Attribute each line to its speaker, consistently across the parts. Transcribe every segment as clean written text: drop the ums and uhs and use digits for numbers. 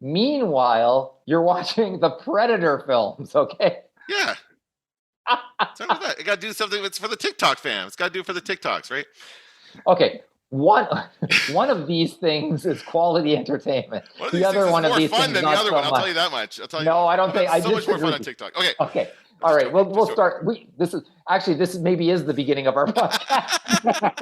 Speaker 1: Meanwhile, you're watching the Predator films, okay?
Speaker 2: Yeah. Something like that. It got to do something that's for the TikTok fans. It's got to do it for the TikToks, right?
Speaker 1: Okay. One of these things is quality entertainment.
Speaker 2: The other one of these things is more fun than the other one. I'll tell you that much.
Speaker 1: No, I don't think. I
Speaker 2: so much more fun on TikTok. Okay.
Speaker 1: Okay. All right. We'll start. This maybe is the beginning of our podcast.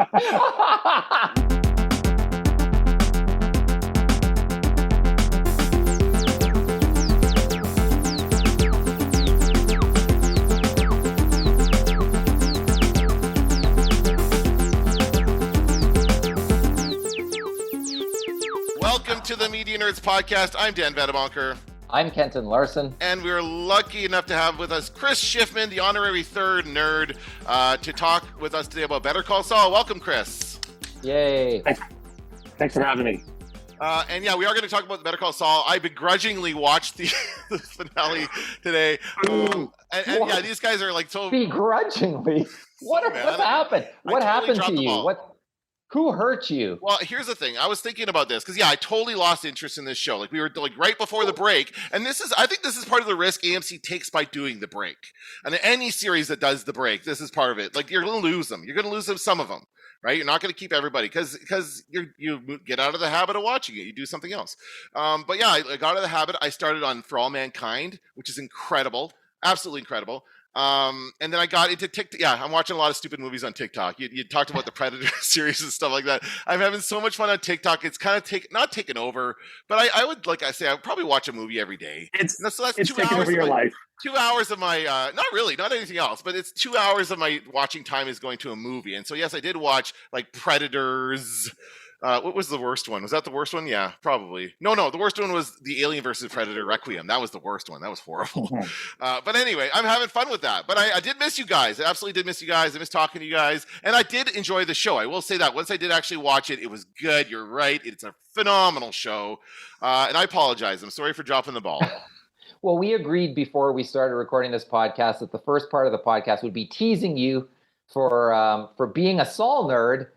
Speaker 2: Welcome to the Media Nerds Podcast. I'm Dan Vedebonker.
Speaker 1: I'm Kenton Larson.
Speaker 2: And we're lucky enough to have with us Chris Schiffmann, the honorary third nerd, to talk with us today about Better Call Saul. Welcome, Chris.
Speaker 1: Yay.
Speaker 3: Thanks for having me.
Speaker 2: And yeah, we are going to talk about Better Call Saul. I begrudgingly watched the finale today. And yeah, these guys are like so...
Speaker 1: Begrudgingly? What happened? What happened to you? Who hurt you?
Speaker 2: Well, here's the thing. I was thinking about this because, yeah, I totally lost interest in this show. Like, we were like right before the break. And I think this is part of the risk AMC takes by doing the break. And any series that does the break, this is part of it. Like, you're going to lose them. You're going to lose some of them, right? You're not going to keep everybody because you get out of the habit of watching it. You do something else. But yeah, I got out of the habit. I started on For All Mankind, which is incredible. Absolutely incredible. And then I got into TikTok. Yeah, I'm watching a lot of stupid movies on TikTok. You talked about the Predator series and stuff like that. I'm having so much fun on TikTok. It's kind of not taken over, but I would, like I say, I would probably watch a movie every day.
Speaker 3: It's
Speaker 2: 2
Speaker 3: taking
Speaker 2: hours
Speaker 3: over your life.
Speaker 2: 2 hours of my, not really, not anything else, but it's 2 hours of my watching time is going to a movie. And so, yes, I did watch like Predators. What was the worst one? Was that the worst one? Yeah, probably. No, the worst one was the Alien versus Predator Requiem. That was the worst one. That was horrible. But anyway, I'm having fun with that. But I did miss you guys. I absolutely did miss you guys. I miss talking to you guys. And I did enjoy the show. I will say that. Once I did actually watch it, it was good. You're right. It's a phenomenal show. And I apologize. I'm sorry for dropping the ball.
Speaker 1: Well, we agreed before we started recording this podcast that the first part of the podcast would be teasing you for being a Saul nerd.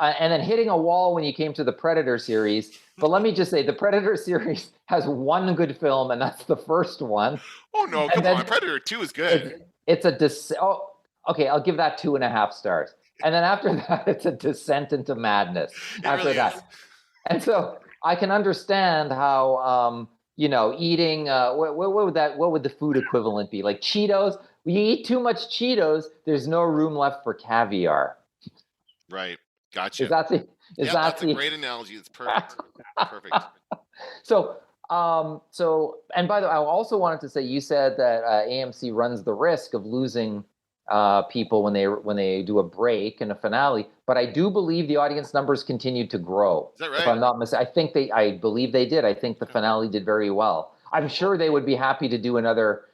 Speaker 1: And then hitting a wall when you came to the Predator series. But let me just say, the Predator series has one good film, and that's the first one.
Speaker 2: Oh, no, come on. Predator 2 is good.
Speaker 1: Okay, I'll give that 2.5 stars. And then after that, it's a descent into madness after
Speaker 2: really
Speaker 1: that.
Speaker 2: Is.
Speaker 1: And so I can understand how, eating, what would the food equivalent be? Like Cheetos? When you eat too much Cheetos, there's no room left for caviar.
Speaker 2: Right. Gotcha.
Speaker 1: That's
Speaker 2: a great analogy. It's perfect. Perfect.
Speaker 1: So, and by the way, I also wanted to say, you said that AMC runs the risk of losing people when they do a break and a finale, but I do believe the audience numbers continued to grow.
Speaker 2: Is that right?
Speaker 1: If I'm not mistaken, I believe they did. I think the finale did very well. I'm sure they would be happy to do another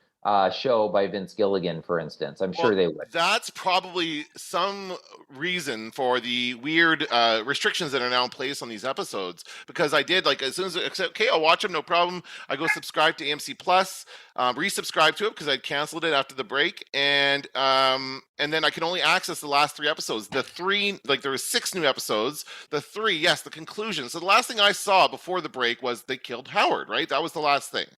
Speaker 1: show by Vince Gilligan, for instance. I'm sure they would.
Speaker 2: That's probably some reason for the weird restrictions that are now in place on these episodes. Because I did, like, as soon as okay, I'll watch them, no problem. I go subscribe to AMC Plus, resubscribe to it because I'd canceled it after the break, and then I can only access the last 3 episodes. The 3, like, there were 6 new episodes. The 3, yes, the conclusion. So the last thing I saw before the break was they killed Howard. Right, that was the last thing.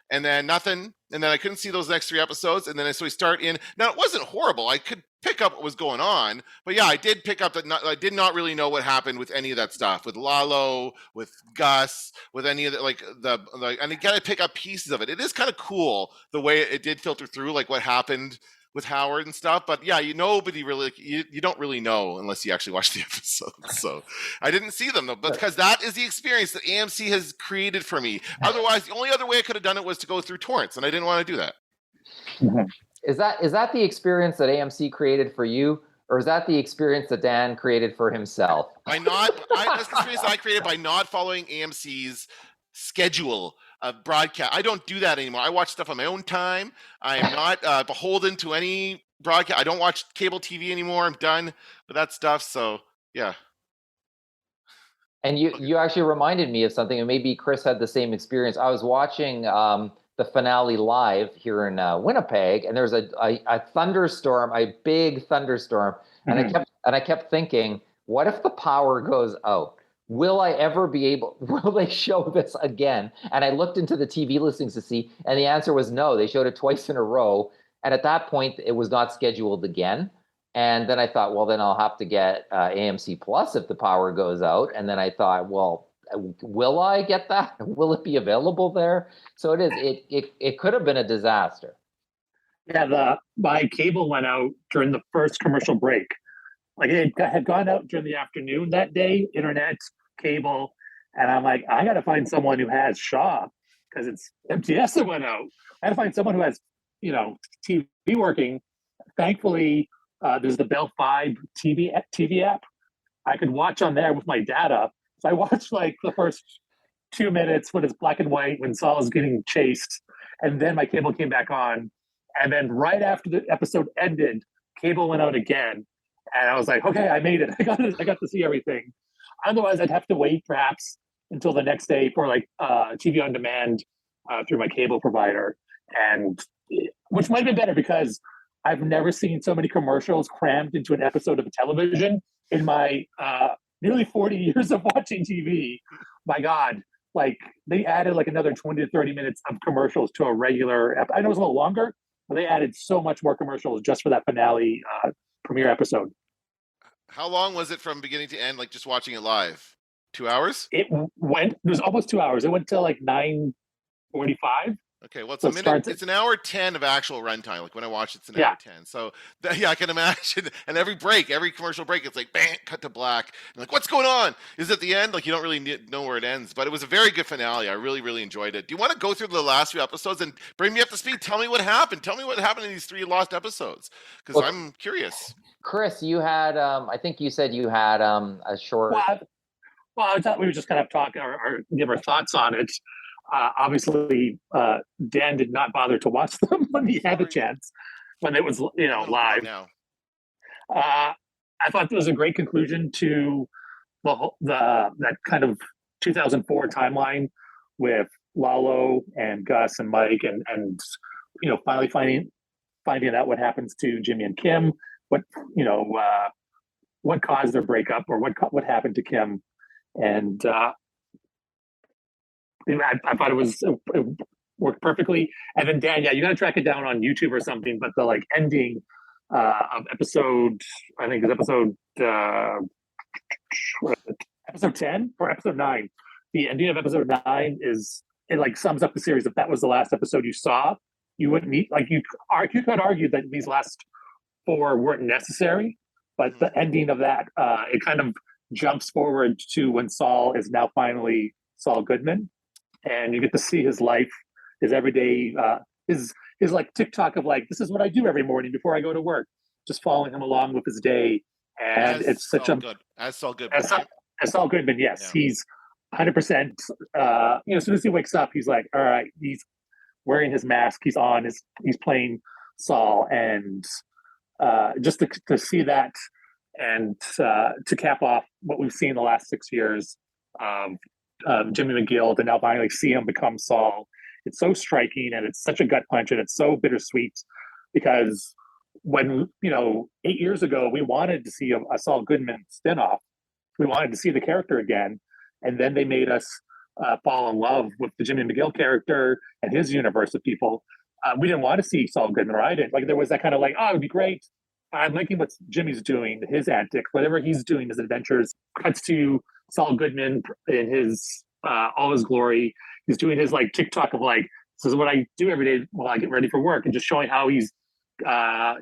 Speaker 2: And then nothing. And then I couldn't see those next 3 episodes. And then so we start in. Now, it wasn't horrible. I could pick up what was going on. But yeah, I did pick up that I did not really know what happened with any of that stuff. With Lalo, with Gus, with any of the, and you got to pick up pieces of it. It is kind of cool the way it did filter through, like what happened with Howard and stuff. But yeah, nobody really, you don't really know unless you actually watch the episodes. So I didn't see them though, but because that is the experience that AMC has created for me. Otherwise, the only other way I could have done it was to go through torrents, and I didn't want to do that.
Speaker 1: Is that the experience that AMC created for you, or is that the experience that Dan created for himself?
Speaker 2: That's the experience I created by not following AMC's schedule of broadcast. I don't do that anymore. I watch stuff on my own time. I am not beholden to any broadcast. I don't watch cable TV anymore. I'm done with that stuff. So yeah.
Speaker 1: And you actually reminded me of something, and maybe Chris had the same experience. I was watching the finale live here in Winnipeg, and there's a thunderstorm, a big thunderstorm, and I kept thinking, what if the power goes out? will I ever be able, will they show this again? And I looked into the TV listings to see, and the answer was no. They showed it twice in a row. And at that point, it was not scheduled again. And then I thought, well, then I'll have to get AMC Plus if the power goes out. And then I thought, well, will I get that? Will it be available there? So it is. It could have been a disaster.
Speaker 3: Yeah, my cable went out during the first commercial break. Like it had gone out during the afternoon that day, internet, cable, and I'm like, I got to find someone who has Shaw because it's MTS that went out. I got to find someone who has, TV working. Thankfully, there's the Bell 5 TV app. I could watch on there with my data. So I watched like the first 2 minutes when it's black and white when Saul is getting chased, and then my cable came back on, and then right after the episode ended, cable went out again. And I was like, okay, I made it. I got to see everything. Otherwise, I'd have to wait perhaps until the next day for like TV on demand through my cable provider, and which might have been better because I've never seen so many commercials crammed into an episode of television in my nearly 40 years of watching TV. My God, like they added like another 20 to 30 minutes of commercials to a regular. I know it was a little longer, but they added so much more commercials just for that finale premiere episode.
Speaker 2: How long was it from beginning to end, like just watching it live? 2 hours?
Speaker 3: It was almost 2 hours. It went till like 9:45.
Speaker 2: Okay, well, it's an hour 10 of actual runtime. Like when I watch it's an hour 10. So I can imagine. And every commercial break, it's like bang, cut to black. And like, what's going on? Is it the end? Like you don't really know where it ends. But it was a very good finale. I really, really enjoyed it. Do you want to go through the last few episodes and bring me up to speed? Tell me what happened. Tell me what happened in these 3 lost episodes, because I'm curious.
Speaker 1: Chris, you had, I think you said you had a short.
Speaker 3: Well, I thought we would just kind of talk or give our thoughts on it. Obviously, Dan did not bother to watch them when he had the chance, when it was live.
Speaker 2: Now.
Speaker 3: I thought it was a great conclusion to that kind of 2004 timeline with Lalo and Gus and Mike and finally finding out what happens to Jimmy and Kim, what caused their breakup or what happened to Kim, and I thought it worked perfectly. And then Dan, you got to track it down on YouTube or something. But the like ending of episode, I think is episode 10 or episode 9. The ending of episode 9 it like sums up the series. If that was the last episode you saw, you wouldn't need you could argue that these last 4 weren't necessary. But the ending of that, it kind of jumps forward to when Saul is now finally Saul Goodman. And you get to see his life, his everyday, his like TikTok of like, this is what I do every morning before I go to work, just following him along with his day. And it's such
Speaker 2: as Saul Goodman.
Speaker 3: As Saul Goodman, yes, yeah. He's 100%. As soon as he wakes up, he's like, all right, he's wearing his mask, he's playing Saul, and just to see that and to cap off what we've seen the last 6 years. Jimmy McGill to now finally see him become Saul. It's so striking and it's such a gut punch and it's so bittersweet because when, 8 years ago, we wanted to see a Saul Goodman spinoff. We wanted to see the character again. And then they made us fall in love with the Jimmy McGill character and his universe of people. We didn't want to see Saul Goodman, right? Like there was that kind of like, oh, it'd be great. I'm liking what Jimmy's doing, his antics, whatever he's doing, his adventures. Cuts to Saul Goodman in his all his glory. He's doing his like TikTok of like, this is what I do every day while I get ready for work, and just showing how he's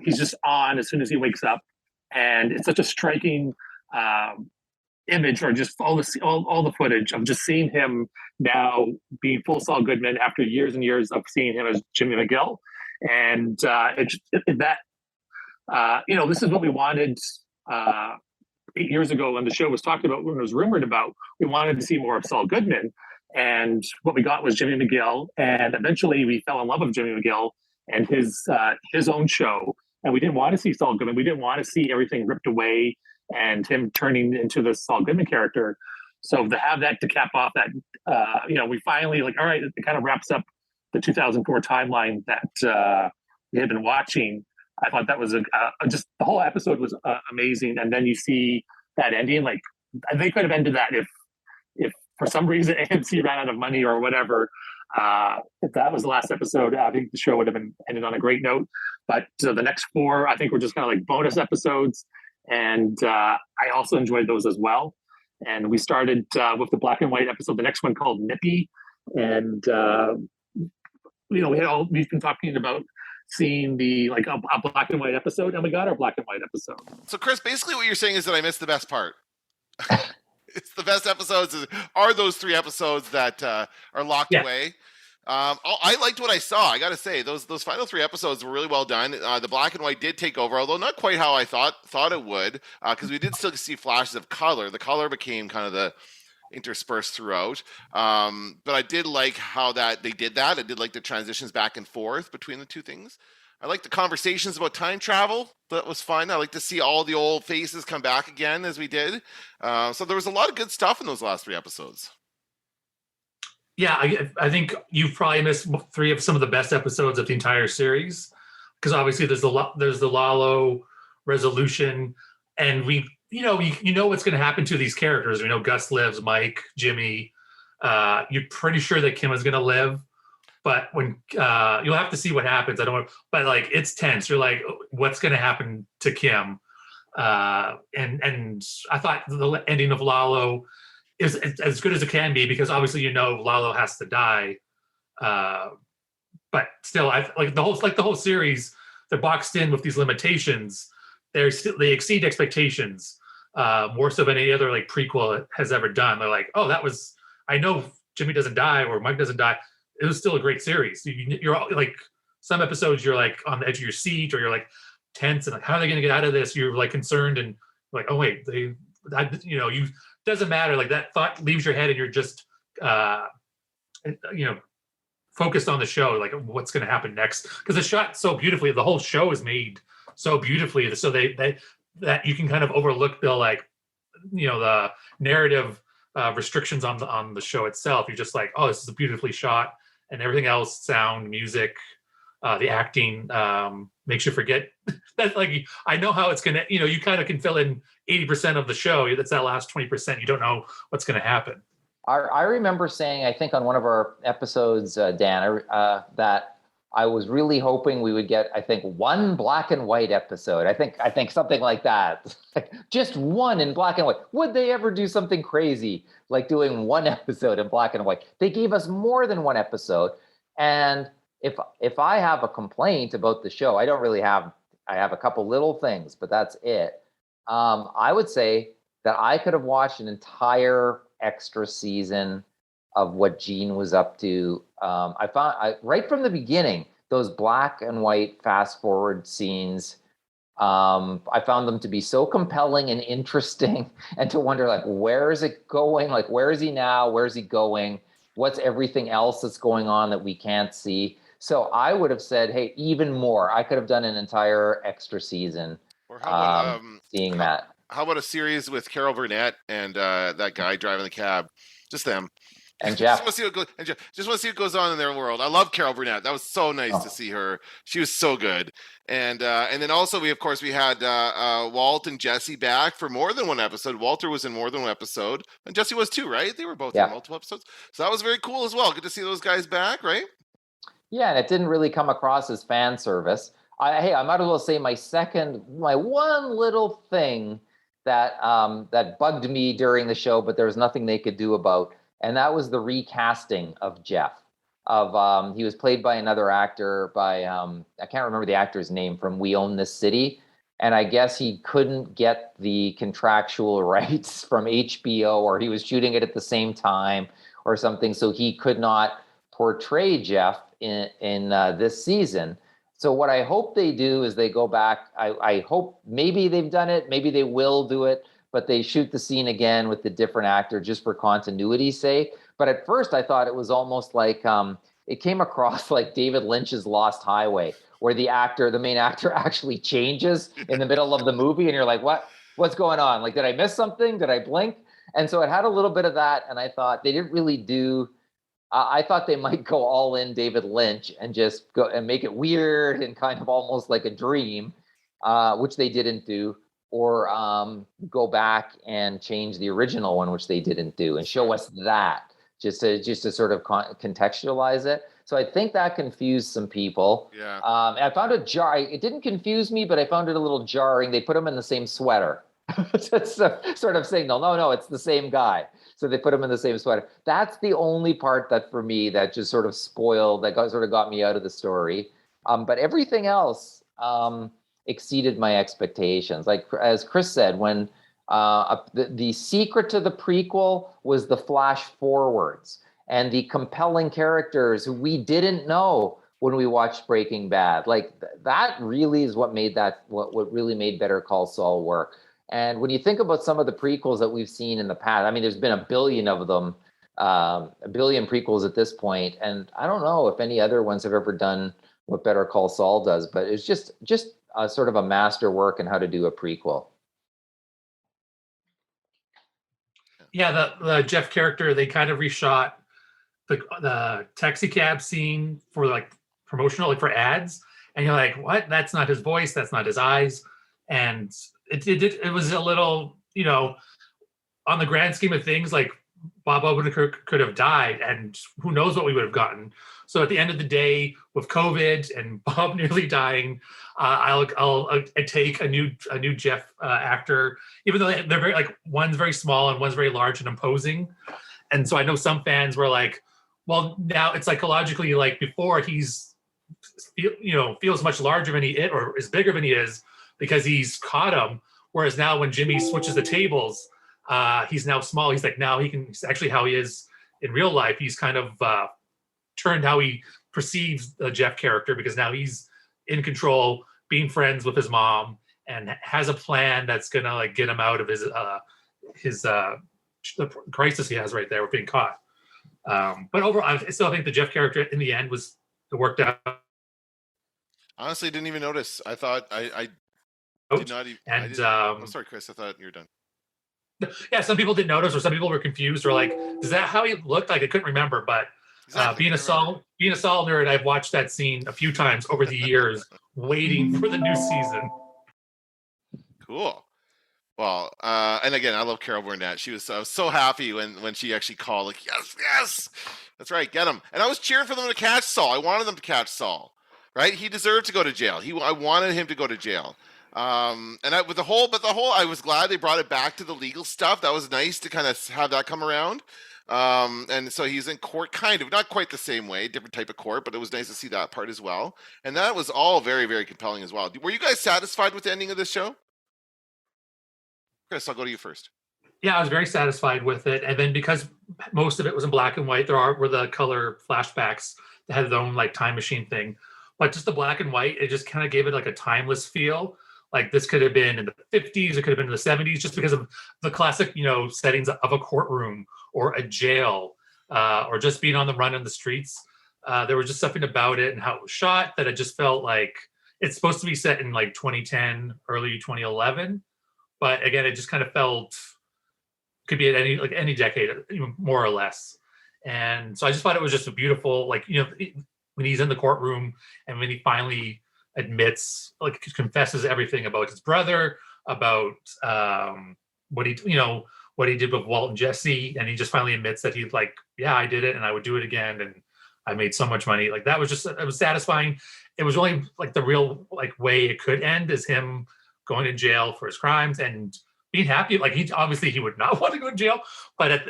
Speaker 3: just on as soon as he wakes up. And it's such a striking image, or just all the footage of just seeing him now being full Saul Goodman after years and years of seeing him as Jimmy McGill. And this is what we wanted 8 years ago when the show was talked about, when it was rumored about. We wanted to see more of Saul Goodman, and what we got was Jimmy McGill. And eventually we fell in love with Jimmy McGill and his own show. And we didn't want to see Saul Goodman. We didn't want to see everything ripped away and him turning into the Saul Goodman character. So to have that to cap off that, we finally like, all right, it kind of wraps up the 2004 timeline that we had been watching. I thought that was just the whole episode was amazing. And then you see that ending, like they could have ended that if if for some reason AMC ran out of money or whatever, if that was the last episode, I think the show would have been ended on a great note. But the next 4, I think, were just kind of like bonus episodes, and I also enjoyed those as well. And we started with the black and white episode, the next one called Nippy, and we've been talking about seeing the like a black and white episode, and we got our black and white episode.
Speaker 2: So Chris, basically what you're saying is that I missed the best part. It's the best episodes are those 3 episodes that are locked away. I liked what I saw. I got to say, those final 3 episodes were really well done. The black and white did take over, although not quite how I thought it would, because we did still see flashes of color. The color became kind of the interspersed throughout. But I did like how that they did that. I did like the transitions back and forth between the 2 things. I like the conversations about time travel. That was fun. I like to see all the old faces come back again as we did. So there was a lot of good stuff in those last 3 episodes.
Speaker 4: Yeah, I think you've probably missed 3 of some of the best episodes of the entire series, because obviously there's the Lalo resolution, and you know what's going to happen to these characters. We know Gus lives, Mike, Jimmy. You're pretty sure that Kim is going to live, but when you'll have to see what happens. But like it's tense. You're like, what's going to happen to Kim? And I thought the ending of Lalo is as good as it can be, because obviously Lalo has to die, but still, I like the whole series. They're boxed in with these limitations. They exceed expectations more so than any other like prequel has ever done. They're like, oh, I know Jimmy doesn't die or Mike doesn't die. It was still a great series. You're all, like, some episodes you're like on the edge of your seat, or you're like tense and like, how are they going to get out of this? You're like concerned and like, oh wait, doesn't matter. Like that thought leaves your head and you're just, focused on the show, like what's going to happen next. Because it's shot so beautifully. The whole show is made so beautifully. So they that you can kind of overlook the the narrative restrictions on the show itself. You're just like, oh, this is beautifully shot, and everything else, sound, music, the acting makes you forget that. Like, I know how it's gonna. You kind of can fill in 80% of the show. That's that last 20%. You don't know what's going to happen.
Speaker 1: I remember saying, I think on one of our episodes, Dan, that I was really hoping we would get, I think, one black and white episode. I think something like that. Just one in black and white. Would they ever do something crazy like doing one episode in black and white? They gave us more than one episode. And if I have a complaint about the show, I have a couple little things, but that's it. I would say that I could have watched an entire extra season of what Gene was up to. I found right from the beginning, those black and white fast forward scenes, I found them to be so compelling and interesting, and to wonder, like, where is it going? Like, where is he now? Where is he going? What's everything else that's going on that we can't see? So I would have said, hey, even more. I could have done an entire extra season.
Speaker 2: Or how about
Speaker 1: seeing that.
Speaker 2: How about a series with Carol Burnett and that guy driving the cab? Just them.
Speaker 1: And Jeff.
Speaker 2: Just want to see what goes on in their world. I love Carol Burnett. That was so nice to see her. She was so good. And then also we had Walt and Jesse back for more than one episode. Walter was in more than one episode, and Jesse was too, right? They were both in multiple episodes. So that was very cool as well. Good to see those guys back, right?
Speaker 1: Yeah, and it didn't really come across as fan service. I might as well say my one little thing that bugged me during the show, but there was nothing they could do about, and that was the recasting of Jeff. He was played by another actor I can't remember the actor's name, from We Own This City, and I guess he couldn't get the contractual rights from HBO, or he was shooting it at the same time or something, so he could not portray Jeff in this season. So what I hope they do is they go back. I hope maybe they've done it, maybe they will do it, but they shoot the scene again with the different actor just for continuity's sake. But at first I thought it was almost like it came across like David Lynch's Lost Highway, where the main actor actually changes in the middle of the movie, and you're like, what's going on? Like, did I miss something? Did I blink? And so it had a little bit of that, and I thought they didn't really do. I thought they might go all in David Lynch and just go and make it weird and kind of almost like a dream, which they didn't do. or go back and change the original one, which they didn't do, and show us that just to sort of contextualize it. So I think that confused some people.
Speaker 2: Yeah.
Speaker 1: I found it jarring. It didn't confuse me, but I found it a little jarring. They put him in the same sweater. It's a sort of signal. No, it's the same guy. So they put him in the same sweater. That's the only part that for me that just sort of spoiled, that got me out of the story. But everything else exceeded my expectations. Like as Chris said, when the secret to the prequel was the flash forwards and the compelling characters who we didn't know when we watched Breaking Bad. Like that really is what really made Better Call Saul work. And when you think about some of the prequels that we've seen in the past, I mean, there's been a billion of them, a billion prequels at this point, and I don't know if any other ones have ever done what Better Call Saul does, but it's just a sort of a masterwork in how to do a prequel.
Speaker 4: Yeah, the Jeff character, they kind of reshot the taxi cab scene for like promotional, like for ads, and you're like, what? That's not his voice. That's not his eyes. And it was a little, on the grand scheme of things, like Bob Odenkirk could have died, and who knows what we would have gotten. So at the end of the day, with COVID and Bob nearly dying, I'll take a new Jeff actor, even though they're very, like, one's very small and one's very large and imposing. And so I know some fans were like, well, now it's psychologically, like before he's feels much larger than he is, or is bigger than he is, because he's caught him. Whereas now when Jimmy switches the tables, he's now small. He's like, now he's actually how he is in real life. He's kind of turned how he perceives the Jeff character, because now he's in control, being friends with his mom, and has a plan that's gonna like get him out of his the crisis he has right there with being caught. But overall, I still think the Jeff character in the end worked out.
Speaker 2: Honestly, didn't even notice. I thought I did not even.
Speaker 4: And
Speaker 2: I'm sorry, Chris. I thought you were done.
Speaker 4: Yeah, some people didn't notice, or some people were confused, or like, is that how he looked? Like, I couldn't remember. But
Speaker 2: Exactly.
Speaker 4: being a Saul nerd, I've watched that scene a few times over the years, waiting for the new season.
Speaker 2: Cool. Well, and again, I love Carol Burnett. I was so happy when she actually called, like, yes, that's right, get him. And I was cheering for them to catch Saul. I wanted them to catch Saul, right? He deserved to go to jail. I wanted him to go to jail. And I was glad they brought it back to the legal stuff. That was nice to kind of have that come around. And so he's in court, kind of, not quite the same way, different type of court, but it was nice to see that part as well. And that was all very, very compelling as well. Were you guys satisfied with the ending of this show? Chris, I'll go to you first.
Speaker 4: Yeah, I was very satisfied with it. And then because most of it was in black and white, were the color flashbacks that had their own like time machine thing. But just the black and white, it just kind of gave it like a timeless feel. Like this could have been in the 50s, it could have been in the 70s, just because of the classic, settings of a courtroom or a jail, or just being on the run in the streets. There was just something about it and how it was shot that it just felt like it's supposed to be set in like 2010, early 2011. But again, it just kind of felt could be at any decade, more or less. And so I just thought it was just a beautiful, like, when he's in the courtroom and when he finally admits, like, confesses everything about his brother, about what he did with Walt and Jesse, and he just finally admits that he's like, yeah, I did it and I would do it again, and I made so much money. Like, that was just, it was satisfying. It was really like the real like way it could end is him going to jail for his crimes and being happy. Like, he would not want to go to jail, but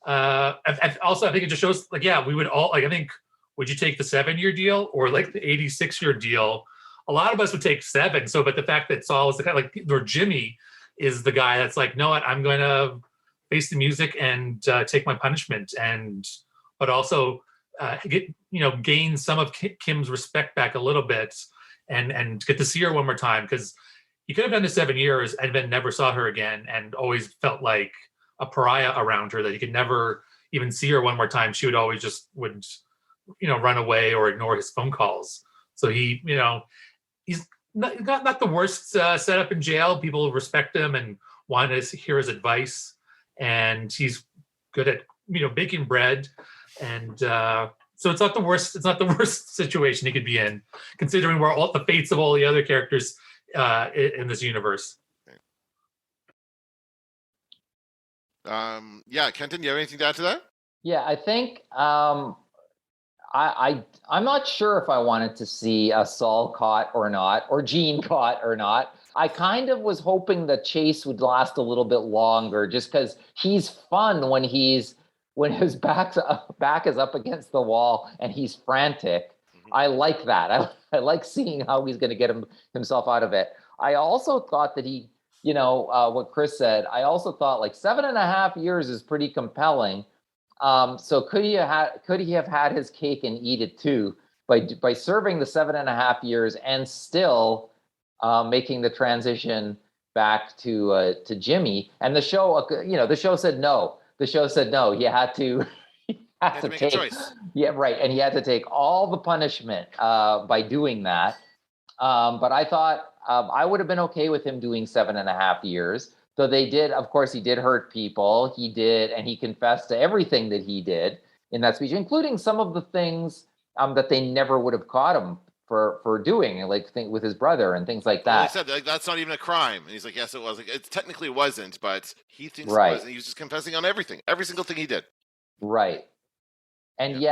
Speaker 4: also I think it just shows, like, yeah, we would all, like, I think, would you take the 7-year deal or like the 86-year deal? A lot of us would take 7. So, but the fact that Saul is the kind of like, or Jimmy is the guy that's like, no, I'm going to face the music and take my punishment, but also gain some of Kim's respect back a little bit, and get to see her one more time, because he could have done the 7 years and then never saw her again, and always felt like a pariah around her, that he could never even see her one more time. She would always would run away or ignore his phone calls. So he's not the worst setup in jail. People respect him and want to hear his advice, and he's good at baking bread, and so it's not the worst. It's not the worst situation he could be in, considering where all the fates of all the other characters in this universe.
Speaker 2: Yeah, Kenton, you have anything to add to that?
Speaker 1: Yeah, I think I'm not sure if I wanted to see Saul caught or not, or Gene caught or not. I kind of was hoping the chase would last a little bit longer, just because he's fun when his back is up against the wall and he's frantic. I like that. I like seeing how he's going to get himself out of it. I also thought that what Chris said, I also thought like 7.5 years is pretty compelling. So could he have had his cake and eat it too by serving the 7.5 years and still making the transition back to Jimmy? And the show said no. The show said no. He had to.
Speaker 2: He had to make a choice.
Speaker 1: Yeah, right. And he had to take all the punishment by doing that. But I thought I would have been okay with him doing 7.5 years. So they did, of course, he did hurt people. He did, and he confessed to everything that he did in that speech, including some of the things that they never would have caught him for doing, like with his brother and things like that.
Speaker 2: Well, he said like, that's not even a crime, and he's like, yes, it was. Like, it technically wasn't, but he thinks it was, and he was just confessing on everything, every single thing he did.
Speaker 1: Right. And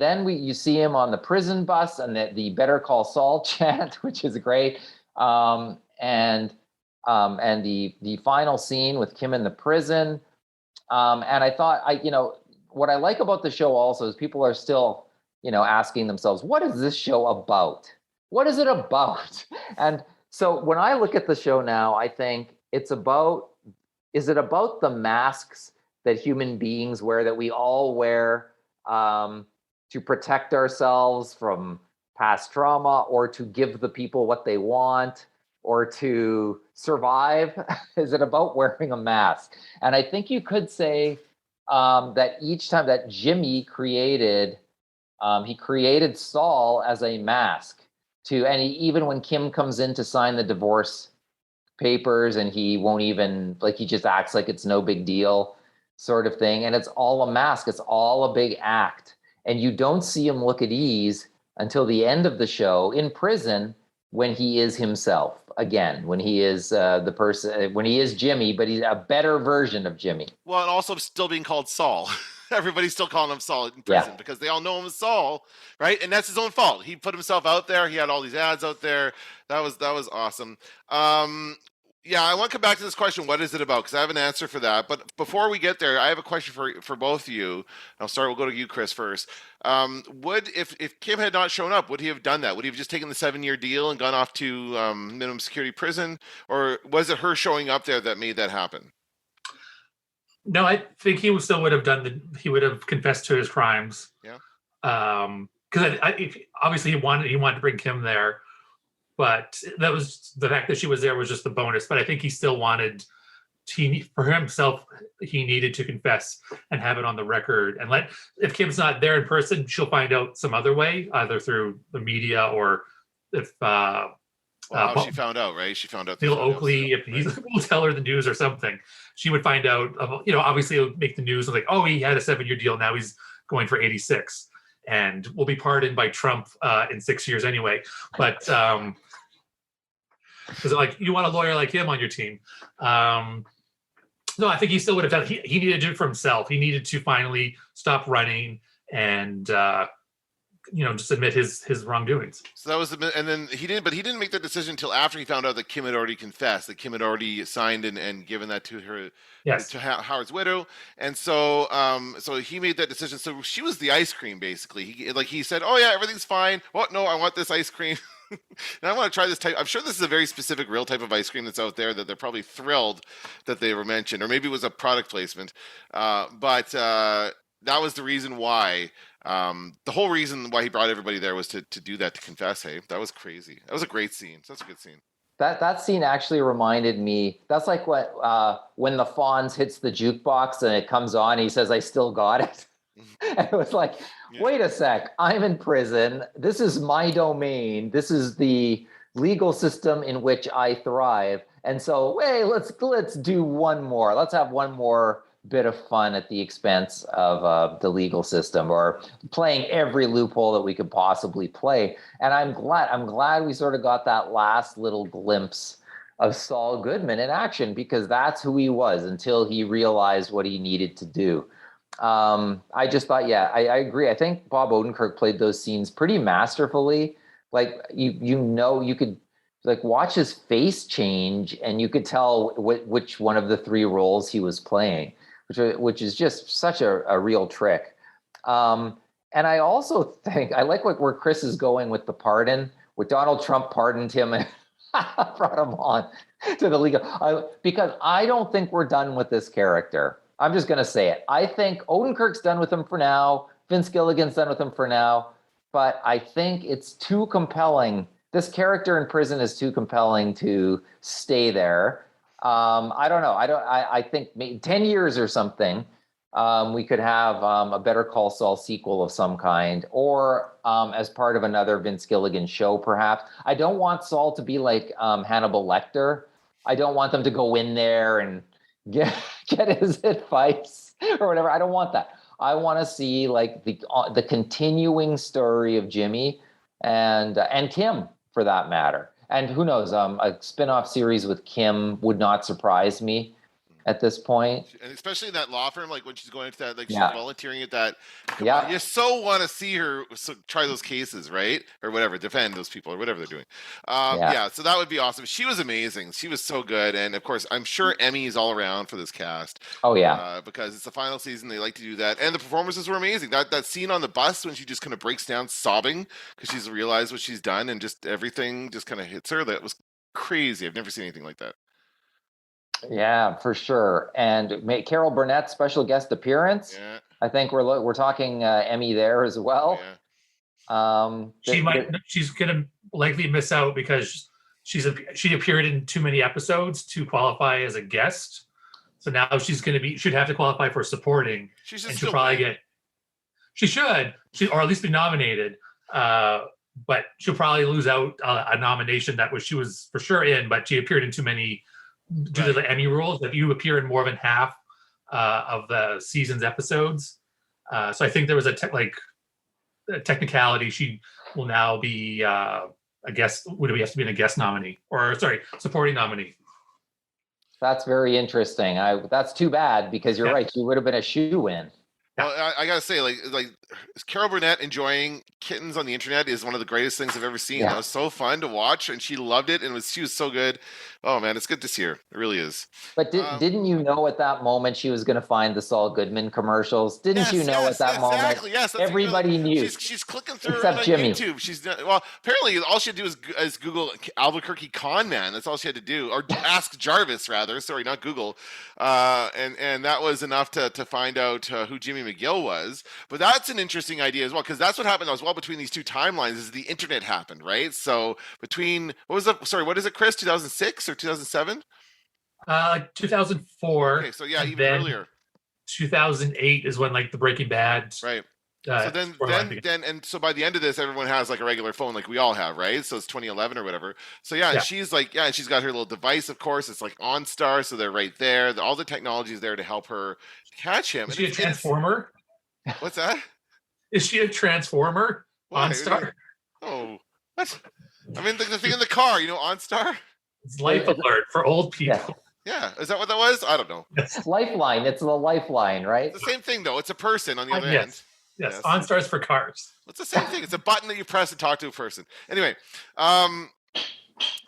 Speaker 1: then you see him on the prison bus and the Better Call Saul chant, which is great. And the final scene with Kim in the prison. And I thought, what I like about the show also is people are still, asking themselves, what is this show about? What is it about? And so when I look at the show now, I think is it about the masks that human beings wear, that we all wear to protect ourselves from past trauma, or to give the people what they want, or to survive? Is it about wearing a mask? And I think you could say that each time that Jimmy created Saul as a mask even when Kim comes in to sign the divorce papers, and he won't even, he just acts like it's no big deal sort of thing. And it's all a mask. It's all a big act. And you don't see him look at ease until the end of the show in prison, when he is himself again, when he is the person, when he is Jimmy, but he's a better version of Jimmy.
Speaker 2: Well, and also still being called Saul. Everybody's still calling him Saul in prison because they all know him as Saul, right? And that's his own fault. He put himself out there. He had all these ads out there. That was awesome. Yeah, I want to come back to this question. What is it about? Because I have an answer for that. But before we get there, I have a question for both of you. We'll go to you, Chris, first. If Kim had not shown up, would he have done that? Would he have just taken the 7-year deal and gone off to minimum security prison? Or was it her showing up there that made that happen?
Speaker 4: No, I think he still would have he would have confessed to his crimes.
Speaker 2: Yeah.
Speaker 4: Because obviously he wanted to bring Kim there. But that was the fact that she was there was just the bonus. But I think he still wanted, for himself, he needed to confess and have it on the record. And if Kim's not there in person, she'll find out some other way, either through the media or if.
Speaker 2: She found out, right? She found out.
Speaker 4: Phil Oakley, if he will tell her the news or something, she would find out. Obviously, it would make the news like, oh, he had a 7-year deal. Now he's going for 86. And will be pardoned by Trump in 6 years anyway. But because you want a lawyer like him on your team. No, I think he still would have done. He needed to do it for himself. He needed to finally stop running and just admit his wrongdoings.
Speaker 2: So that was and then he didn't make that decision until after he found out that Kim had already confessed, that Kim had already signed and given that to her.
Speaker 4: Yes.
Speaker 2: To Howard's widow. And so so he made that decision. So she was the ice cream, basically. He said, oh yeah, everything's fine. What? No, I want this ice cream. And I want to try this type. I'm sure this is a very specific, real type of ice cream that's out there that they're probably thrilled that they were mentioned, or maybe it was a product placement. But that was the reason why. The whole reason why he brought everybody there was to do that, to confess. Hey, that was crazy. That was a great scene. That's a good scene.
Speaker 1: That scene actually reminded me. That's like when the Fonz hits the jukebox and it comes on. He says, "I still got it." And it was like, wait a sec. I'm in prison. This is my domain. This is the legal system in which I thrive. And so, hey, let's do one more. Let's have one more bit of fun at the expense of the legal system, or playing every loophole that we could possibly play. And I'm glad we sort of got that last little glimpse of Saul Goodman in action, because that's who he was until he realized what he needed to do. I just thought, I agree. I think Bob Odenkirk played those scenes pretty masterfully. Like you could like watch his face change, and you could tell which one of the three roles he was playing, which is just such a real trick. And I also think I like where Chris is going with the pardon, where Donald Trump pardoned him and brought him on to the league. Because I don't think we're done with this character. I'm just going to say it. I think Odenkirk's done with him for now. Vince Gilligan's done with him for now. But I think it's too compelling. This character in prison is too compelling to stay there. I don't know. I think maybe 10 years or something. We could have a Better Call Saul sequel of some kind, or as part of another Vince Gilligan show, perhaps. I don't want Saul to be like Hannibal Lecter. I don't want them to go in there and get his advice or whatever. I don't want that. I want to see like the continuing story of Jimmy and Kim, for that matter. And who knows, a spin-off series with Kim would not surprise me at this point.
Speaker 2: And especially in that law firm, like when she's going to that, like she's
Speaker 1: Yeah.
Speaker 2: volunteering at that. Come
Speaker 1: Yeah.
Speaker 2: on, you so want to see her try those cases, right? Or whatever, defend those people or whatever they're doing. Yeah, so that would be awesome. She was amazing. She was so good. And of course, I'm sure Emmys all around for this cast.
Speaker 1: Oh, yeah.
Speaker 2: Because it's the final season. They like to do that. And the performances were amazing. That scene on the bus when she just kind of breaks down sobbing because she's realized what she's done and just everything just kind of hits her. That was crazy. I've never seen anything like that.
Speaker 1: Yeah, for sure. And Carol Burnett's special guest appearance.
Speaker 2: Yeah.
Speaker 1: I think we're talking Emmy there as well.
Speaker 2: Yeah.
Speaker 4: She's gonna likely miss out because she appeared in too many episodes to qualify as a guest. So now should have to qualify for supporting. She'll probably or at least be nominated. But she'll probably lose out a nomination she was for sure in, but she appeared in too many. Due to the Emmy rules, that you appear in more than half of the season's episodes. So I think there was a technicality. She will now be a guest. Would we have to be a guest nominee supporting nominee?
Speaker 1: That's very interesting. That's too bad because you're right. She would have been a shoo-in.
Speaker 2: Well, I gotta say, like Carol Burnett enjoying kittens on the internet is one of the greatest things I've ever seen.
Speaker 1: Yeah.
Speaker 2: That was so fun to watch, and she loved it, and she was so good. Oh man, it's good to see her. It really is.
Speaker 1: But didn't you know at that moment she was going to find the Saul Goodman commercials? Didn't you know at that moment?
Speaker 2: Exactly. Yes,
Speaker 1: everybody knew.
Speaker 2: She's clicking through
Speaker 1: except Jimmy.
Speaker 2: YouTube. She's apparently all she had to do is Google Albuquerque con man. That's all she had to do, or ask Jarvis rather. Sorry, not Google. And that was enough to find out who Jimmy McGill was. But that's an interesting idea as well, because that's what happened as well between these two timelines. Is the internet happened, right? So between what is it, Chris? 2006 or 2007?
Speaker 4: 2004.
Speaker 2: Okay, so yeah, even earlier.
Speaker 4: 2008 is when like the Breaking Bad.
Speaker 2: Right. So then, and so by the end of this, everyone has like a regular phone, like we all have, right? So it's 2011 or whatever. So and she's like, and she's got her little device, of course. It's like OnStar, so they're right there. All the technology is there to help her catch him.
Speaker 4: Is she a transformer?
Speaker 2: What's that?
Speaker 4: Is she a transformer? OnStar.
Speaker 2: Oh, what? I mean, the thing in the car, OnStar.
Speaker 4: It's Life Alert for old people.
Speaker 2: Yeah, is that what that was? I don't know.
Speaker 1: Lifeline. It's the Lifeline, right?
Speaker 2: It's the same thing, though. It's a person on the other end.
Speaker 4: Yes, OnStar's for cars.
Speaker 2: It's the same thing. It's a button that you press to talk to a person. Anyway,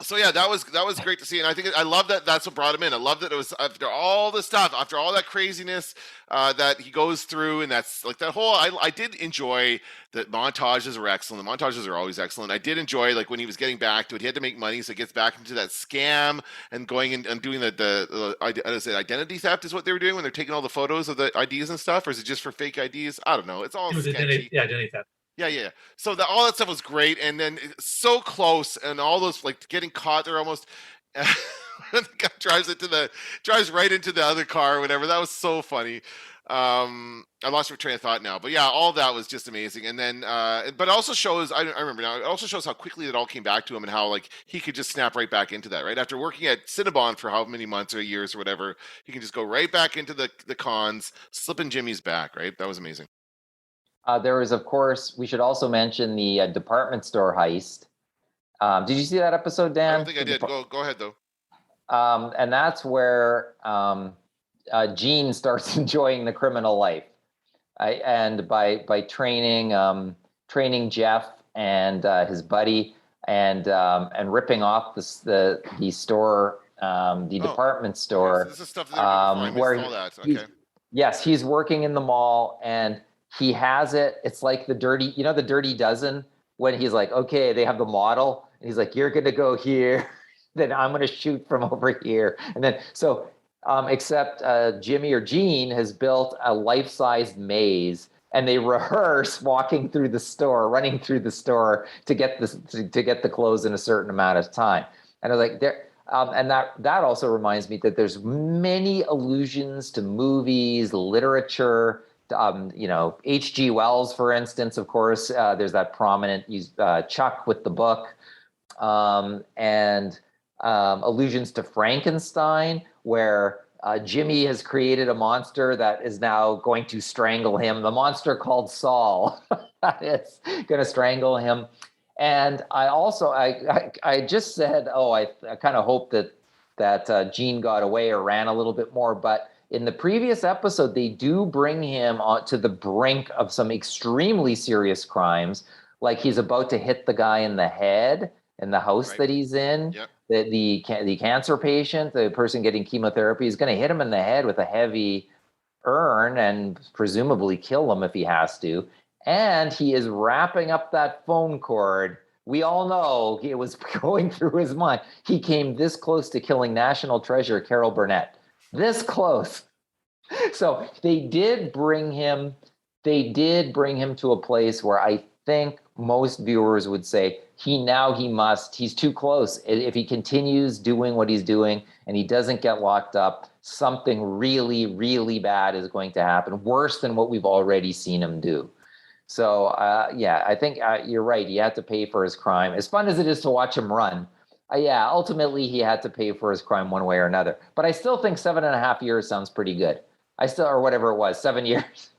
Speaker 2: so yeah, that was great to see, and I love that. That's what brought him in. I love that it was after all the stuff, after all that craziness that he goes through, and that's like that whole. I did enjoy that montages were excellent. The montages are always excellent. I did enjoy like when he was getting back to it. He had to make money, so he gets back into that scam and going in and doing the identity theft is what they were doing when they're taking all the photos of the IDs and stuff, or is it just for fake IDs? I don't know. It's all sketchy.
Speaker 4: Identity theft.
Speaker 2: Yeah. So all that stuff was great, and then so close, and all those like getting caught. They're almost the guy drives right into the other car or whatever. That was so funny. I lost my train of thought now, but yeah, all that was just amazing. And then, but it also shows. I remember now. It also shows how quickly it all came back to him, and how like he could just snap right back into that. Right after working at Cinnabon for how many months or years or whatever, he can just go right back into the cons, slipping Jimmy's back. Right, that was amazing.
Speaker 1: There was, of course, we should also mention the department store heist. Did you see that episode, Dan?
Speaker 2: I don't think I did. Go ahead, though.
Speaker 1: And that's where Gene starts enjoying the criminal life, and by training Jeff and his buddy, and ripping off the store, the department store.
Speaker 2: So this is stuff that I missed all that. Okay.
Speaker 1: Yes, he's working in the mall, and he has it. It's like the Dirty Dozen, when he's like, okay, they have the model, and he's like, you're gonna go here, then I'm gonna shoot from over here, and then so. Except Jimmy or Gene has built a life-size maze, and they rehearse walking through the store, running through the store to get the clothes in a certain amount of time. And I was like, there, and that also reminds me that there's many allusions to movies, literature. H.G. Wells, for instance, of course, there's that prominent Chuck with the book, and allusions to Frankenstein, where Jimmy has created a monster that is now going to strangle him. The monster called Saul that is going to strangle him. And I also, I just said, I kind of hope that Gene got away or ran a little bit more. But in the previous episode, they do bring him to the brink of some extremely serious crimes, like he's about to hit the guy in the head in the house that he's in.
Speaker 2: Yep.
Speaker 1: The cancer patient, the person getting chemotherapy, is going to hit him in the head with a heavy urn and presumably kill him if he has to. And he is wrapping up that phone cord. We all know it was going through his mind. He came this close to killing national treasure Carol Burnett. This close. So they did bring him to a place where I think most viewers would say he's too close. If he continues doing what he's doing and he doesn't get locked up, something really, really bad is going to happen, worse than what we've already seen him do. So, I think you're right. He had to pay for his crime. As fun as it is to watch him run, ultimately he had to pay for his crime one way or another. But I still think 7.5 years sounds pretty good. Or whatever it was, 7 years.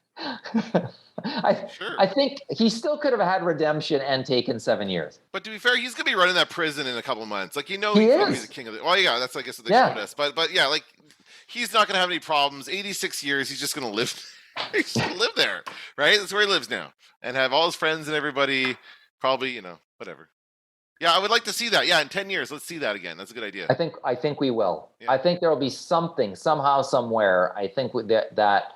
Speaker 1: I think he still could have had redemption and taken 7 years.
Speaker 2: But to be fair, he's gonna be running that prison in a couple of months. Like, he's gonna be the king of it. Well, yeah, that's, I guess, what they showed us. But yeah, like, he's not gonna have any problems. 86 years, he's just gonna live. He's just gonna live there, right? That's where he lives now, and have all his friends and everybody. Probably, whatever. Yeah, I would like to see that. Yeah, in 10 years, let's see that again. That's a good idea.
Speaker 1: I think we will.
Speaker 2: Yeah.
Speaker 1: I think there will be something somehow, somewhere. I think that.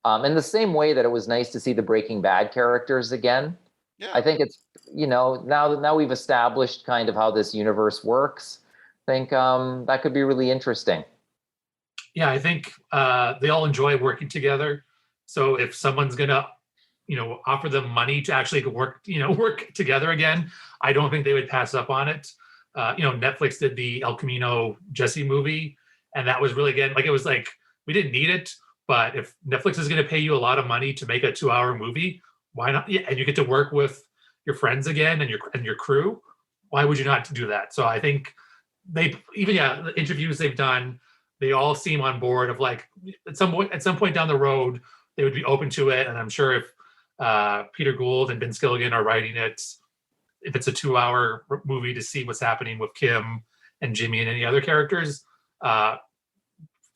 Speaker 1: In the same way that it was nice to see the Breaking Bad characters again.
Speaker 2: Yeah.
Speaker 1: I think it's, now we've established kind of how this universe works. I think that could be really interesting.
Speaker 4: Yeah, I think they all enjoy working together. So if someone's gonna, offer them money to actually work together again, I don't think they would pass up on it. Netflix did the El Camino Jesse movie, and that was really, again, it was like, we didn't need it. But if Netflix is going to pay you a lot of money to make a 2-hour movie, why not? Yeah, and you get to work with your friends again and your crew. Why would you not do that? So I think the interviews they've done, they all seem on board of, like, at some point down the road, they would be open to it. And I'm sure if Peter Gould and Ben Skilligan are writing it, if it's a 2-hour movie to see what's happening with Kim and Jimmy and any other characters,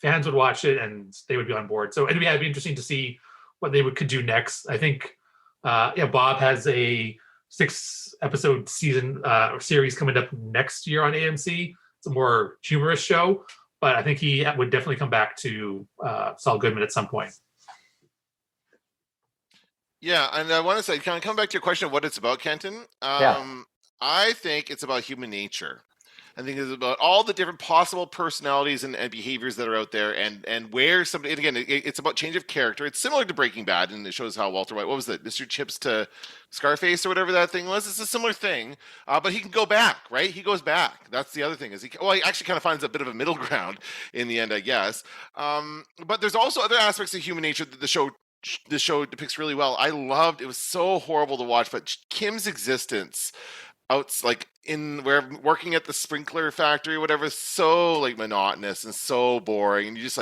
Speaker 4: fans would watch it and they would be on board. So it'd be interesting to see what they could do next. I think, Bob has a 6-episode season series coming up next year on AMC. It's a more humorous show, but I think he would definitely come back to Saul Goodman at some point.
Speaker 2: Yeah, and I want to say, can I come back to your question of what it's about, Kenton? I think it's about human nature. I think it's about all the different possible personalities and behaviors that are out there, and where somebody. And again, it's about change of character. It's similar to Breaking Bad, and it shows how Walter White. What was it, Mr. Chips to Scarface or whatever that thing was? It's a similar thing, but he can go back, right? He goes back. That's the other thing. He actually kind of finds a bit of a middle ground in the end, I guess. But there's also other aspects of human nature that the show depicts really well. I loved. It was so horrible to watch, but Kim's existence. Where working at the sprinkler factory or whatever, so monotonous and so boring, and you just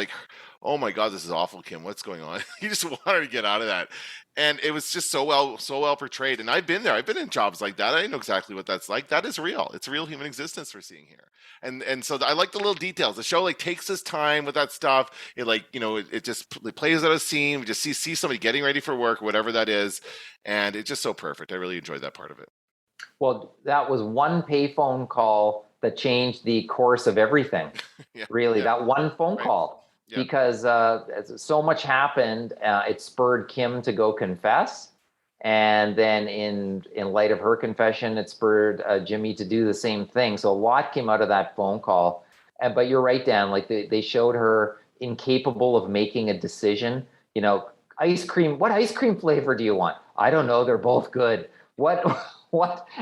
Speaker 2: oh my god, this is awful, Kim, what's going on? You just want her to get out of that. And it was just so well portrayed. And I've been there. I've been in jobs like that. I know exactly what that's like. That is real. It's a real human existence we're seeing here. And so I like the little details. The show like takes its time with that stuff. It like, it just it plays out a scene. We just see somebody getting ready for work, whatever that is. And it's just so perfect. I really enjoyed that part of it.
Speaker 1: Well, that was one payphone call that changed the course of everything. That one phone call. Yeah. Because so much happened, it spurred Kim to go confess. And then in light of her confession, it spurred Jimmy to do the same thing. So a lot came out of that phone call. But you're right, Dan, like they showed her incapable of making a decision. Ice cream, what ice cream flavor do you want? I don't know, they're both good. What?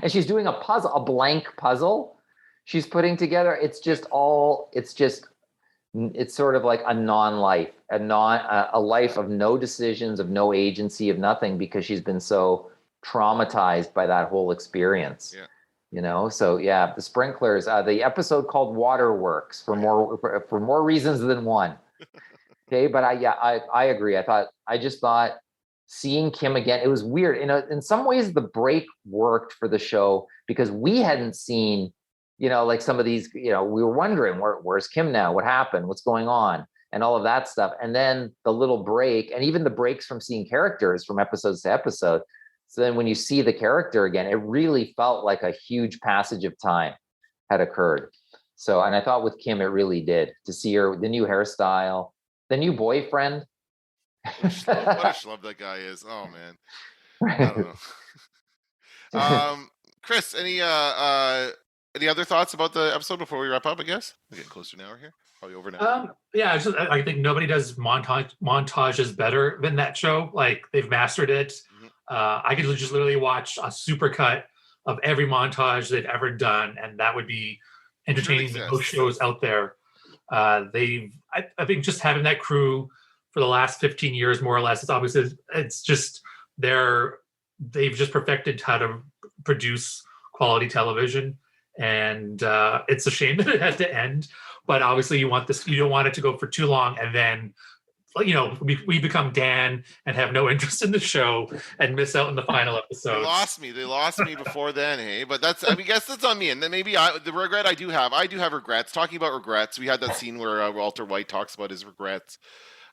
Speaker 1: And she's doing a puzzle, a blank puzzle she's putting together. It's sort of like a non-life, a life of no decisions, of no agency, of nothing, because she's been so traumatized by that whole experience. Yeah. So yeah, the sprinklers, the episode called Waterworks for more reasons than one. Okay, but I agree. I just thought seeing Kim again, it was weird. In some ways the break worked for the show because we hadn't seen like some of these, we were wondering where's Kim now? What happened? What's going on? And all of that stuff. And then the little break, and even the breaks from seeing characters from episodes to episode. So then when you see the character again, it really felt like a huge passage of time had occurred. So, and I thought with Kim, it really did, to see her, the new hairstyle, the new boyfriend.
Speaker 2: What a schlub that guy is. Oh man. I don't know. Chris, any other thoughts about the episode before we wrap up? I guess we're getting closer to an hour here. Probably over now.
Speaker 4: Yeah, I think nobody does montages better than that show. Like they've mastered it. Mm-hmm. I could just literally watch a supercut of every montage they've ever done, and that would be entertaining than most shows out there. I think just having that crew for the last 15 years, more or less, it's just they've just perfected how to produce quality television. And it's a shame that it has to end, but obviously you don't want it to go for too long, and then we become Dan and have no interest in the show and miss out on the final episode.
Speaker 2: They lost me before then, hey. But I guess that's on me. And then maybe the regret I do have regrets. Talking about regrets, we had that scene where Walter White talks about his regrets.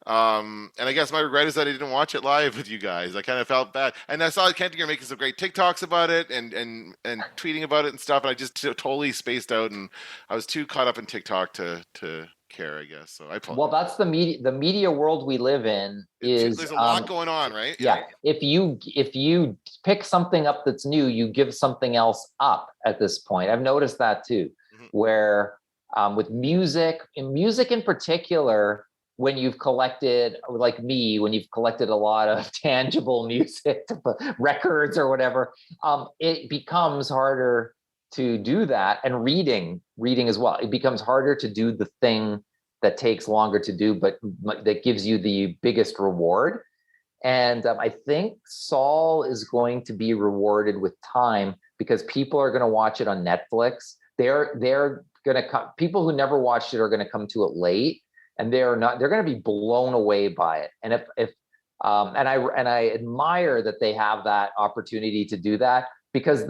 Speaker 2: And I guess my regret is that I didn't watch it live with you guys. I kind of felt bad, and I saw Kenton here making some great TikToks about it and tweeting about it and stuff, and I just totally spaced out, and I was too caught up in TikTok to care, I guess. So I apologize.
Speaker 1: Well, that's the media world we live in.
Speaker 2: There's a lot going on, right?
Speaker 1: Yeah. If you pick something up that's new, you give something else up at this point. I've noticed that too, where with music in particular. When you've collected, like me, when you've collected a lot of tangible music, records or whatever, it becomes harder to do that. And reading as well. It becomes harder to do the thing that takes longer to do, but that gives you the biggest reward. And I think Saul is going to be rewarded with time because people are going to watch it on Netflix. They're going to come. People who never watched it are going to come to it late. And they're going to be blown away by it. And I admire that they have that opportunity to do that, because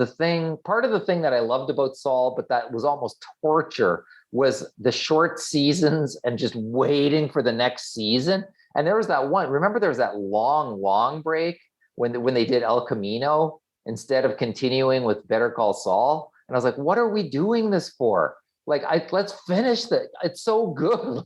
Speaker 1: part of the thing that I loved about Saul, but that was almost torture, was the short seasons and just waiting for the next season. And there was that long break when they did El Camino instead of continuing with Better Call Saul. And I was like, what are we doing this for? Like, let's finish that. It's so good.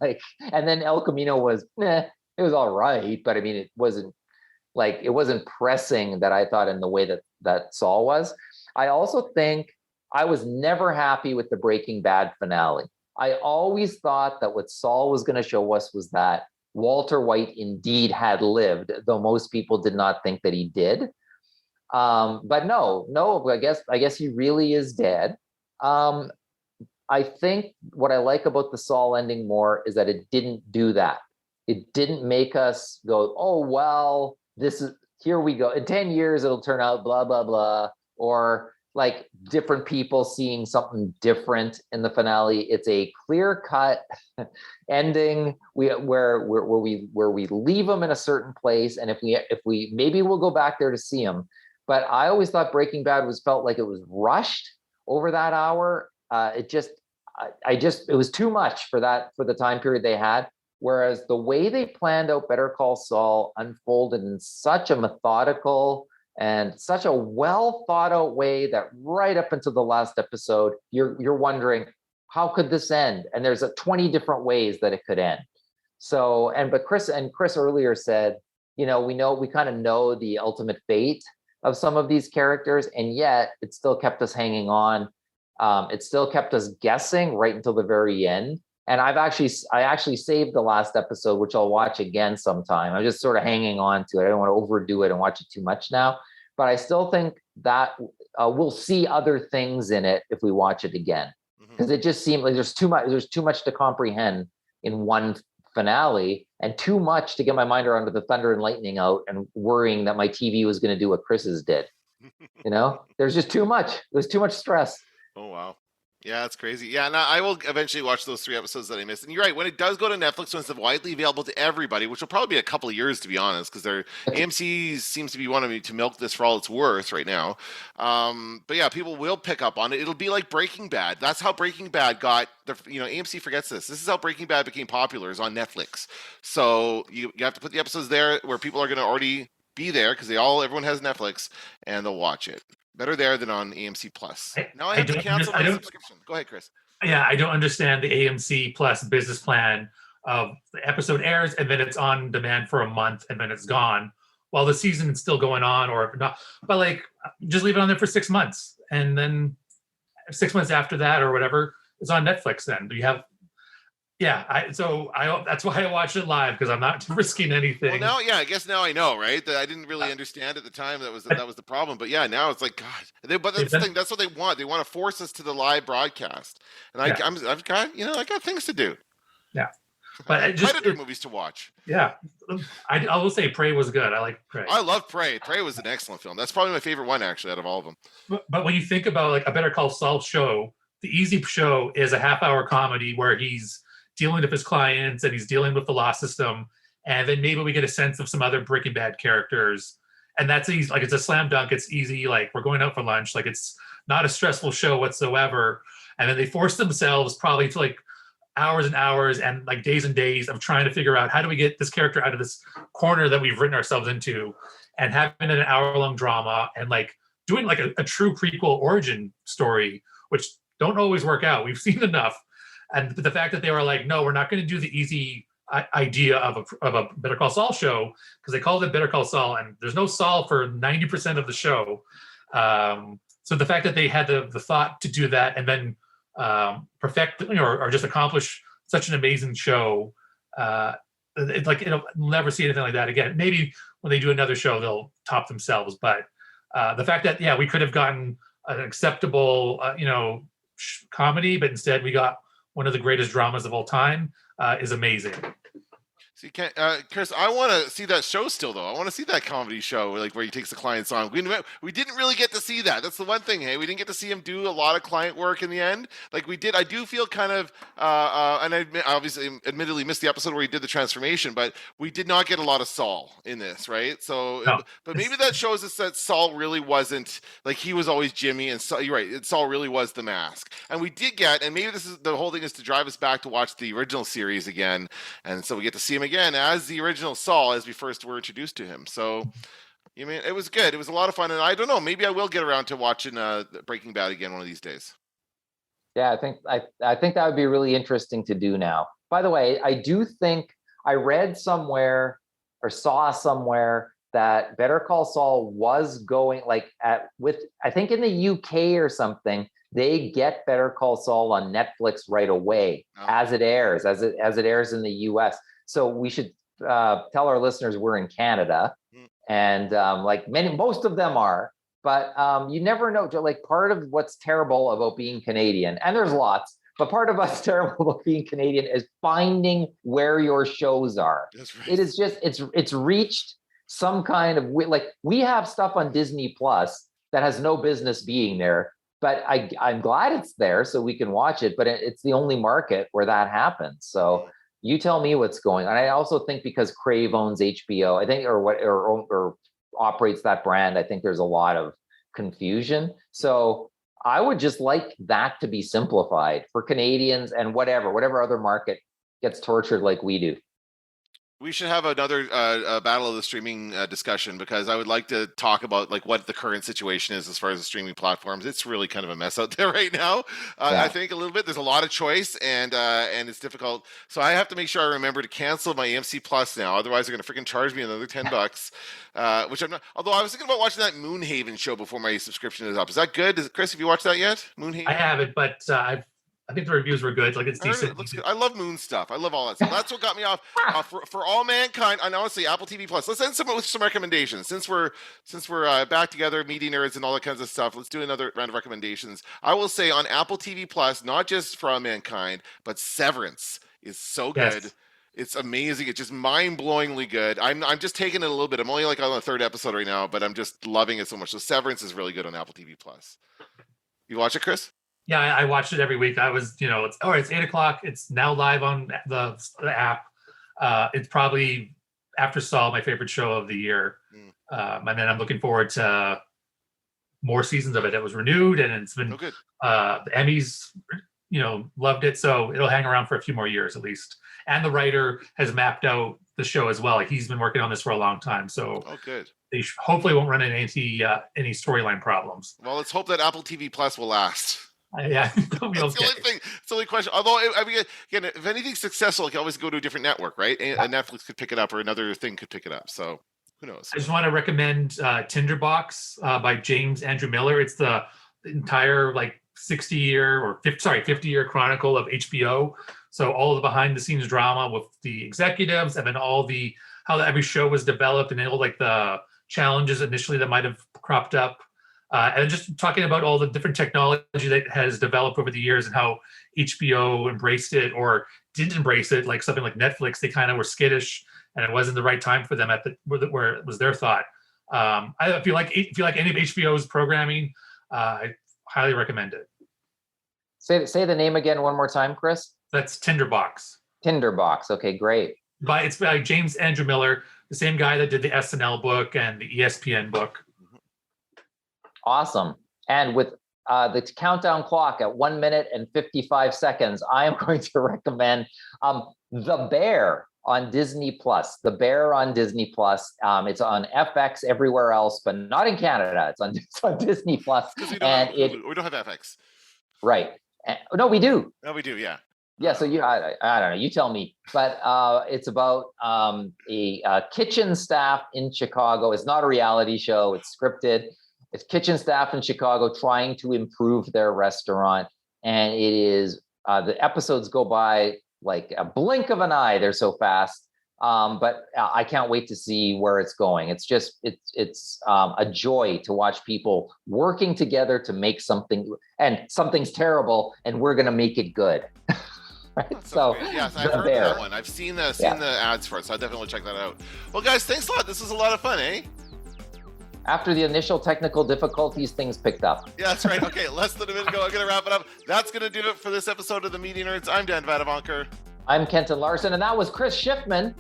Speaker 1: And then El Camino was, it was all right. But I mean, it wasn't pressing that I thought in the way that Saul was. I also think I was never happy with the Breaking Bad finale. I always thought that what Saul was going to show us was that Walter White indeed had lived, though most people did not think that he did. But no, I guess he really is dead. I think what I like about the Saul ending more is that it didn't do that. It didn't make us go, oh, well, here we go. In 10 years, it'll turn out blah, blah, blah. Or, like different people seeing something different in the finale. It's a clear-cut ending where we leave them in a certain place, and if we maybe we'll go back there to see them. But I always thought Breaking Bad felt like it was rushed over that hour. It was too much for the time period they had. Whereas the way they planned out Better Call Saul unfolded in such a methodical and such a well thought out way that right up until the last episode, you're wondering, how could this end? And there's 20 different ways that it could end. So, but Chris earlier said, we kind of know the ultimate fate of some of these characters, and yet it still kept us hanging on. It still kept us guessing right until the very end. And I actually saved the last episode, which I'll watch again sometime. I'm just sort of hanging on to it. I don't want to overdo it and watch it too much now. But I still think that we'll see other things in it if we watch it again, because it just seemed like there's too much to comprehend in one finale, and too much to get my mind around with the thunder and lightning out and worrying that my TV was going to do what Chris's did. There's just too much. There's too much stress.
Speaker 2: Oh, wow. Yeah, that's crazy. Yeah, and I will eventually watch those 3 episodes that I missed. And you're right, when it does go to Netflix, when it's widely available to everybody, which will probably be a couple of years, to be honest, because AMC seems to be wanting me to milk this for all it's worth right now. But yeah, people will pick up on it. It'll be like Breaking Bad. That's how Breaking Bad got, AMC forgets this. This is how Breaking Bad became popular, is on Netflix. So you have to put the episodes there where people are going to already be there, because everyone has Netflix, and they'll watch it. Better there than on AMC Plus. Now I have to cancel my subscription. Go ahead, Chris.
Speaker 4: Yeah, I don't understand the AMC Plus business plan of the episode airs and then it's on demand for a month and then it's gone while the season is still going on, or not. But just leave it on there for 6 months, and then 6 months after that or whatever, it's on Netflix. Then do you have? Yeah, that's why I watched it live, because I'm not risking anything.
Speaker 2: Well, I guess now I know, right? That I didn't really understand at the time that was the problem. But yeah, now it's like, God. But that's the thing. That's what they want. They want to force us to the live broadcast, and I've got things to do.
Speaker 4: Yeah, but
Speaker 2: Predator movies to watch.
Speaker 4: Yeah, I will say Prey was good. I like Prey.
Speaker 2: I love Prey. Prey was an excellent film. That's probably my favorite one, actually, out of all of them.
Speaker 4: But when you think about a Better Call Saul show, the Easy Show is a half-hour comedy where he's dealing with his clients and he's dealing with the law system, and then maybe we get a sense of some other Breaking Bad characters, and that's easy. It's a slam dunk. It's easy. We're going out for lunch. It's not a stressful show whatsoever. And then they force themselves probably to hours and hours and days and days of trying to figure out, how do we get this character out of this corner that we've written ourselves into, and having an hour-long drama and doing a true prequel origin story, which don't always work out. We've seen enough. And the fact that they were no, we're not going to do the easy idea of a Better Call Saul show, because they called it Better Call Saul, and there's no Saul for 90% of the show. So the fact that they had the thought to do that and then perfect or just accomplish such an amazing show, it'll never see anything like that again. Maybe when they do another show, they'll top themselves. But the fact that we could have gotten an acceptable comedy, but instead we got one of the greatest dramas of all time, is amazing.
Speaker 2: See, Chris, I want to see that show still, though. I want to see that comedy show, where he takes the clients on. We didn't really get to see that. That's the one thing. Hey, we didn't get to see him do a lot of client work in the end. We did. I do feel kind of, and I admittedly missed the episode where he did the transformation, but we did not get a lot of Saul in this, right? So, no. But maybe that shows us that Saul really wasn't he was always Jimmy, and you're right. Saul really was the mask, and we did get, and maybe this is the whole thing is to drive us back to watch the original series again, and so we get to see him again as the original Saul as we first were introduced to him. So it was good. It was a lot of fun, and I don't know, maybe I will get around to watching Breaking Bad again one of these days.
Speaker 1: Yeah, I think that would be really interesting to do now. By the way, I do think I read somewhere or saw somewhere that Better Call Saul was going I think in the UK or something, they get Better Call Saul on Netflix right away as it airs in the US. So we should tell our listeners we're in Canada, and most of them are, but you never know. Part of what's terrible about being Canadian, and there's lots, but part of what's terrible about being Canadian is finding where your shows are. That's right. It is just it's reached some kind of we have stuff on Disney Plus that has no business being there. But I'm glad it's there so we can watch it. But it's the only market where that happens. So you tell me what's going on. I also think because Crave owns HBO, I think, or operates that brand, I think there's a lot of confusion. So I would just like that to be simplified for Canadians and whatever other market gets tortured like we do.
Speaker 2: We should have another battle of the streaming discussion, because I would like to talk about like what the current situation is as far as the streaming platforms. It's really kind of a mess out there right now. I think a little bit. There's a lot of choice, and it's difficult. So I have to make sure I remember to cancel my AMC Plus now. Otherwise, they're going to freaking charge me another $10. Which I'm not. Although I was thinking about watching that Moonhaven show before my subscription is up. Is that good? Chris, have you watched that yet? Moonhaven?
Speaker 4: I haven't, but I think the reviews were good. Like, it's decent.
Speaker 2: It looks good. I love moon stuff. I love all that stuff. That's what got me off. For all mankind, I honestly, Apple TV Plus. Let's end with some recommendations. Since we're back together, media nerds and all that kinds of stuff. Let's do another round of recommendations. I will say on Apple TV Plus, not just for all mankind, but Severance is so good.
Speaker 4: Yes.
Speaker 2: It's amazing. It's just mind-blowingly good. I'm just taking it a little bit. I'm only like on the third episode right now, but I'm just loving it so much. So Severance is really good on Apple TV Plus. You watch it, Chris?
Speaker 4: Yeah, I watched it every week. I was, it's 8:00. It's now live on the app. It's probably, after Saul, my favorite show of the year. And then I'm looking forward to more seasons of it. It was renewed, and it's been
Speaker 2: good.
Speaker 4: The Emmys, loved it. So it'll hang around for a few more years at least. And the writer has mapped out the show as well. He's been working on this for a long time. So
Speaker 2: good.
Speaker 4: They hopefully won't run into any storyline problems.
Speaker 2: Well, let's hope that Apple TV Plus will last.
Speaker 4: Yeah,
Speaker 2: that's the only thing. It's the only question. Although, I mean, again, if anything's successful, you can always go to a different network, right? And Netflix could pick it up, or another thing could pick it up. So, who knows?
Speaker 4: I just want to recommend Tinderbox by James Andrew Miller. It's the entire 50-year chronicle of HBO. So all the behind-the-scenes drama with the executives, and then how every show was developed, and all the challenges initially that might have cropped up. And just talking about all the different technology that has developed over the years, and how HBO embraced it or didn't embrace it. Like something like Netflix, they kind of were skittish, and it wasn't the right time for them where it was their thought. If you like any of HBO's programming, I highly recommend it.
Speaker 1: Say the name again one more time, Chris.
Speaker 4: That's Tinderbox.
Speaker 1: Tinderbox. Okay, great.
Speaker 4: It's by James Andrew Miller, the same guy that did the SNL book and the ESPN book.
Speaker 1: Awesome. And with the countdown clock at 1 minute and 55 seconds, I am going to recommend The Bear on Disney Plus. The Bear on Disney Plus. It's on FX everywhere else, but not in Canada. It's on Disney Plus.
Speaker 2: We don't have FX.
Speaker 1: Right. No, we do.
Speaker 2: No, we do. Yeah.
Speaker 1: Yeah. So I don't know. You tell me. But it's about a kitchen staff in Chicago. It's not a reality show. It's scripted. It's kitchen staff in Chicago trying to improve their restaurant. And it is, the episodes go by like a blink of an eye. They're so fast. But I can't wait to see where it's going. It's a joy to watch people working together to make something, and something's terrible, and we're going to make it good. Right? So
Speaker 2: yes, I've heard that one. I've seen the ads for it, so I'll definitely check that out. Well, guys, thanks a lot. This was a lot of fun, eh?
Speaker 1: After the initial technical difficulties, things picked up.
Speaker 2: Yeah, that's right. Okay, less than a minute ago. I'm going to wrap it up. That's going to do it for this episode of the Media Nerds. I'm Dan Vadavonker.
Speaker 1: I'm Kenton Larson, and that was Chris Schiffmann.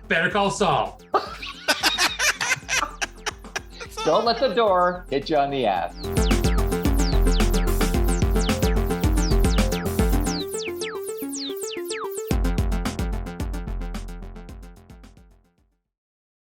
Speaker 4: Better Call Saul.
Speaker 1: Don't let the door hit you on the ass.